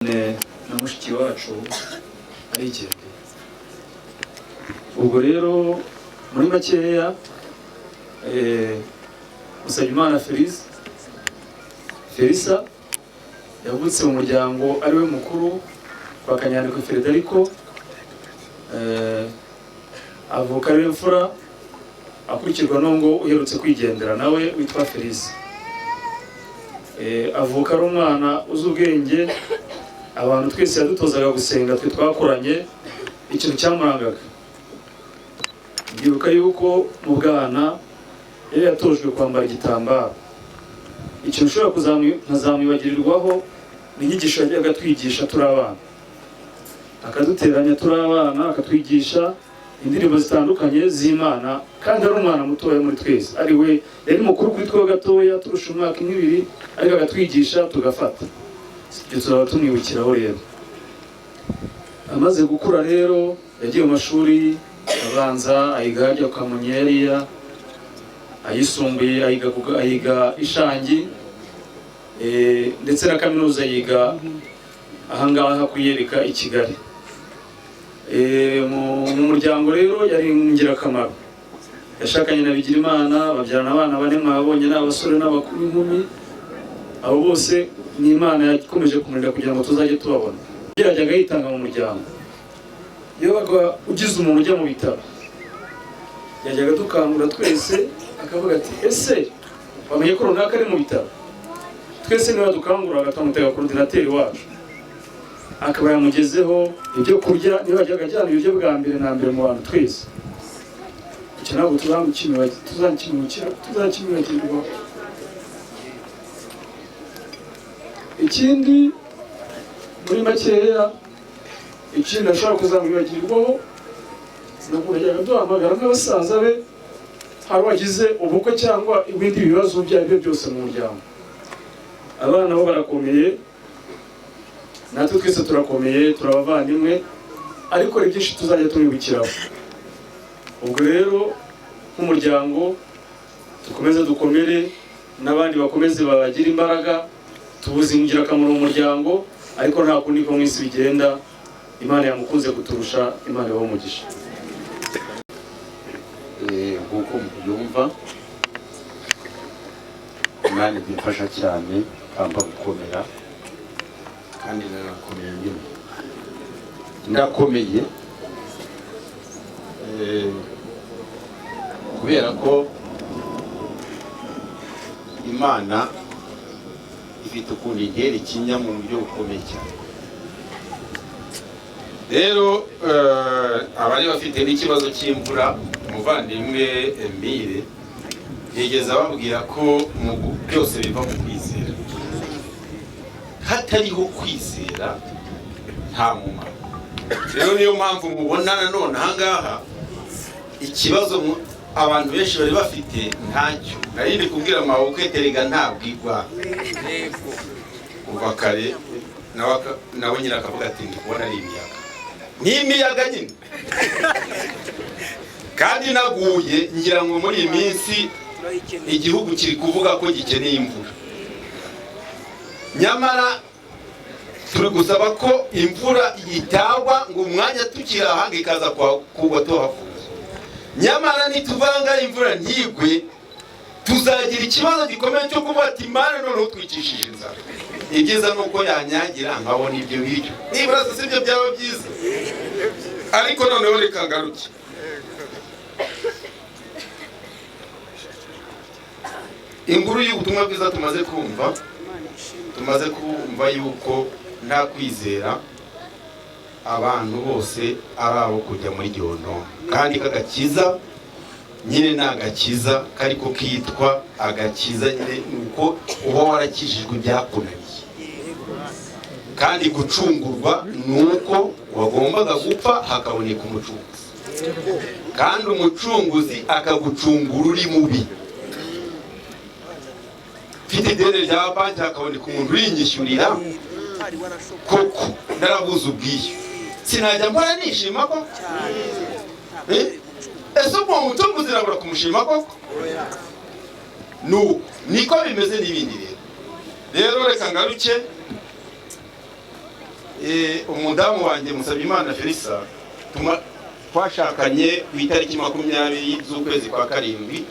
na mushiki wacu ari ikindi. Ubwo rero muri makeya Musabimana Felisa yavutse mu muryango ari we mukuru kwa Kanyandekwe Federico, avuka ari imfura akurikirwa n'ongo uherutse kwigendera nawe witwa Felisa. Avuka ari umwana uzi ubwenge, abantu twese yadutozaga gusenga, twe twakoranye ikintu cyamurangaga. Ndibuka yuko mu bwana yari yatojwe kwambara igitambaro. Ikintu ushobora nkazamwibagirirwaho ni inyigisho yajyaga twigisha turi abana, akaduteranya turi abana, akatwigisha indirimbo zitandukanye z'Imana, kandi ari umwana mutoya muri twese. Ari we yari mukuru kuri twe gatoya, turusha umwaka n'ibiri, ariko agatwigisha tugafata. Ibyo tuzaba tumwibukiraho rero. Amaze gukura rero yagiye mu mashuri abanza, ayiga hajya kwa Munyeriya, ayisumbuye ayiga Ishangi, ndetse na kaminuza yiga ahangaha kuyereka i Kigali. Mu muryango rero yari ingirakamaro. Yashakanye na Bigirimana, babyarana abana bane mwabonye, n'abasore n'abakuru n'inkumi. Abo bose ni Imana yakomeje kumurinda kugira ngo tuzajye tubabona. Yajyaga yitanga mu muryango. Iyo baga ugize umuntu ujya mu bitaro, yajyaga dukangura twese, akavuga ati ese wamenye ko runaka ari mu bitaro? Twese niba dukangura akamutega ku ordinateri wacu, akaba yamugezeho ibyo kurya. Niba yajyaga ajyana ibiryo bwa mbere na mbere mu bantu twese. Icyo ntabwo tuzakimwibagirwa. Ikindi muri makeya, ikindi ashobora kuzamwibagirwaho, ntabwo yajyaga duhamagara n'abasaza be hari wagize ubukwe cyangwa ibindi bibazo ibyo ari byo byose mu muryango. Abana bo barakomeye, natwe twese turakomeye, turabavandimwe, ariko ari byinshi tuzajya tumwibukiraho. Ubwo rero nk'umuryango dukomeze dukomere, n'abandi bakomeze babagira imbaraga, tubuze ingirakamaro mu muryango, ariko nta kundi ko mu isi bigenda. Imana yamukunze kuturusha, Imana ibahe umugisha. Nk'uko mubyumva, Imana idufasha cyane kamba gukomera, kandi narakomeye nyine. Ndakomeye kubera ko Imana ifite ukuntu intera ikinya mu buryo bukomeye cyane. Rero abari bafite n'ikibazo cy'imvura, umuvandimwe Emile yigeze ababwira ko byose biva mu kwizera. Hatariho kwizera nta mumaro. Rero niyo mpamvu mubona nanone ahangaha ikibazo abantu benshi bari bafite ntacyo. Narindi kubwira amabukwe terega ntabwigwa kuva kare, nawe nyine akavuga ati ndikubona ari imiyaga. Ni imiyaga nyine. Kandi naguye ngira ngo muri iyi minsi igihugu kiri kuvuga ko gikeneye imvura. Nyamara turi gusaba ko imvura itagwa ngo umwanya tukirahanga ikaza kugwa tuhafuza. Nyamara nituvanga imvura ntigwe, tuzagira ikibazo gikomeye cyo kuvuga ati Imana noneho twicishije inzara. Ibyiza nuko yanyagira nkabona ibyo biryo. Nibura se ibyo byaba byiza. Ariko noneho reka ngaruke. Inkuru y'ubutumwa bwiza tumaze kumva yuko nta kwizera abantu bose ari abo kujya muri gihonoma. Kandi kagakiza nyine nagakiza kariko kitwa agakiza nyine nuko uba warakijijwe byakunaniye. Kandi gucungurwa nuko wagombaga gupfa hakaboneka umucunguzi. Kandi umucunguzi akagucungura uri mubi. Mfite ideni rya banki hakaboneka umuntu urinyishyurira, koko narabuze ubwishyu. Sinajya mbona nishima ko? Ese uwo mucunguzi nabura kumushima koko? Niko bimeze n'ibindi rero. Rero reka ngaruke umudamu wanjye Musabyimana Felisa twashakanye ku itariki 20 z'ukwezi kwa karindwi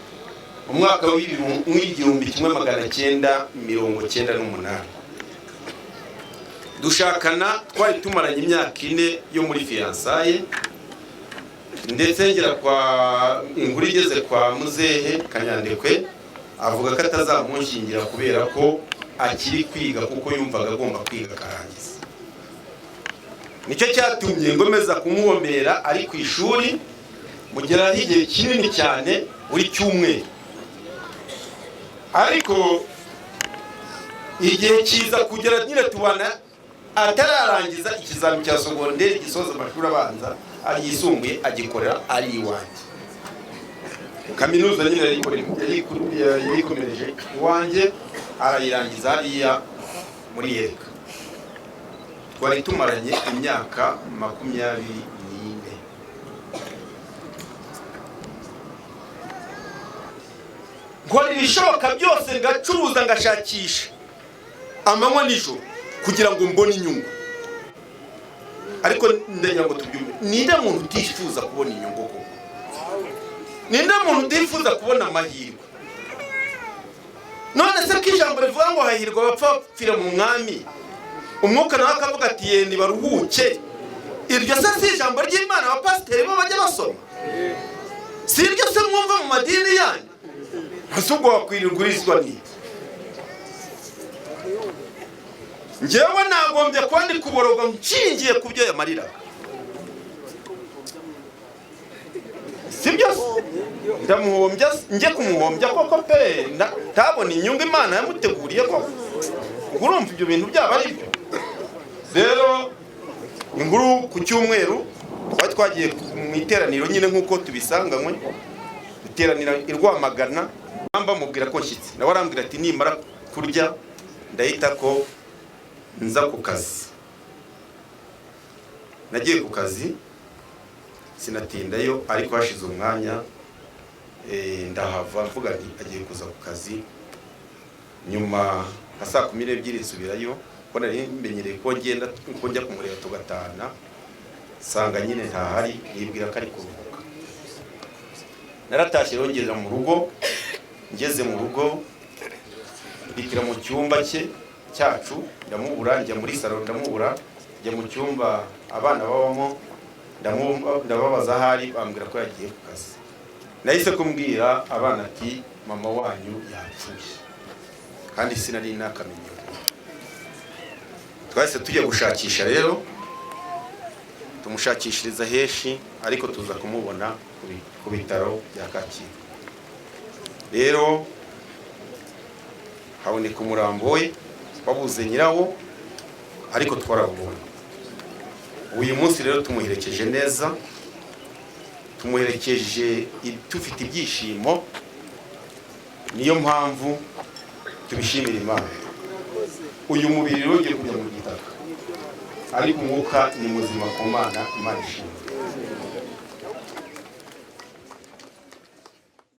umwaka w'1998. dushakana twari tumaranye imyaka 4 yo muri fiançailles, ndetse ngera kwa inkuru igeze kwa muzehe Kanyandekwe avuga ko atazamunshingira kubera ko akiri kwiga kuko yumvaga agomba kwiga karangiza. Nicyo cyatumye ngomeza kumuhomera ari ku ishuri mugera igihe kinini cyane buri cyumweru, ariko igihe kiza kugera nyine tubana atararangiza ikizami cya segonderi gisoza amashuri abanza ayisumbuye agikorera ari iwanjye. Kaminuza nyine yayikomereje iwanjye arayirangiza hariya muri Yereka. Twari tumaranye imyaka 24. Nkora ibishoboka byose ngacuruza ngashakisha amanywa nijoro kugira ngo mbone inyungu, ariko ndenya ngo tubyumve, ninde muntu utifuza kubona inyungu koko? Ninde muntu utifuza kubona amahirwe? None se ko ijambo rivuga ngo hahirwa abapfira mu mwami, umwuka nawe akavuga ati yenda baruhuke. Iryo se si ijambo ry'Imana abapasiteri bo bajya basoma? Si iryo se mwumva mu madini yanyu? Ntasugo wakwirirwa ni njyewe nagombye kwandi kuboroga nshingiye ku byo yamarira. Sibyo ndamuhombya nje kumuhombya koko pe ntabona inyungu Imana yamuteguriye koko. Urumva ibyo bintu byaba ari byo? Rero inkuru ku cyumweru twagiye mu iteraniro nyine nkuko tubisanganywe, iteranira irwamagana. Amba mubwira ko nshyitsi nawe arambwira ati nimara kurya ndahita ko nza ku kazi. Nagiye ku kazi sinatindayo, ariko hashize umwanya ndahava mvuga nti agiye kuza ku kazi. Nyuma saa 12 nsubirayo ko nari mbenyereye ko ngenda ko njya kumureba tugatana, sanga nyine ntahari, yibwira ko ari kuruhuka. Naratashye rongera mu rugo. Ngeze mu rugo ndikira mu cyumba cyacu ndamubura, njya muri salon ndamubura, njya mu cyumba abana babamo ndababaza ahari, bambwira ko yagiye ku kazi. Nahise kumbwira abana ati mama wanyu yapfuye, kandi sinari nakamenye. Twahise tujya gushakisha rero, tumushakishiriza heshi, ariko tuza kumubona ku bitaro bya Kacyiru. Rero haboneka umurambo we babuze nyirawo, ariko twarabonye. Uyu munsi rero tumuherekeje neza, tumuherekeje tufite ibyishimo. Niyo mpamvu tubishimira Imana. Uyu mubiri rero ugiye kujya mu gitaka, ariko umwuka ni muzima ku Mana. Imana ishimwe.